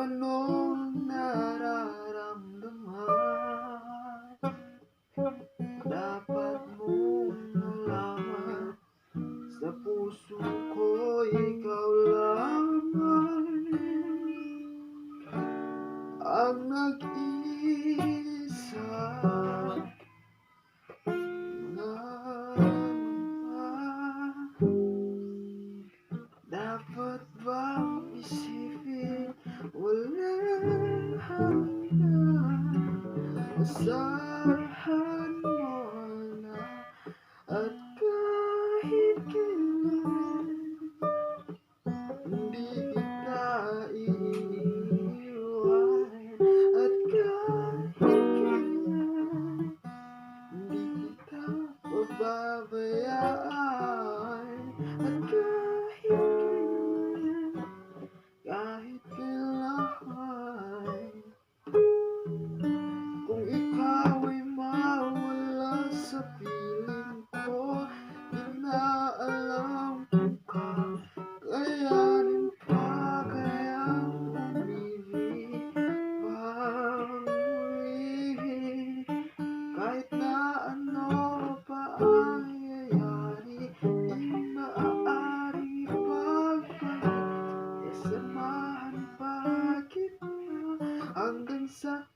anong nararamdaman. Dapat mong malaman, sa puso ko ikaw lamang ang nag-iisa na dapat bang isipin walang hanggan. Asahan mo na at kahit kailan hindi kita iiwan. At kahit kailan hindi kita pababayaan. At kahit kailan kung ikaw ay mawala sa piling ko, inaalam ko kayanin pa kayang umibig pang muli. Kahit na ano pa ang nangyayari, di maaaring ipagpalit. Samahan pa kita hanggang sa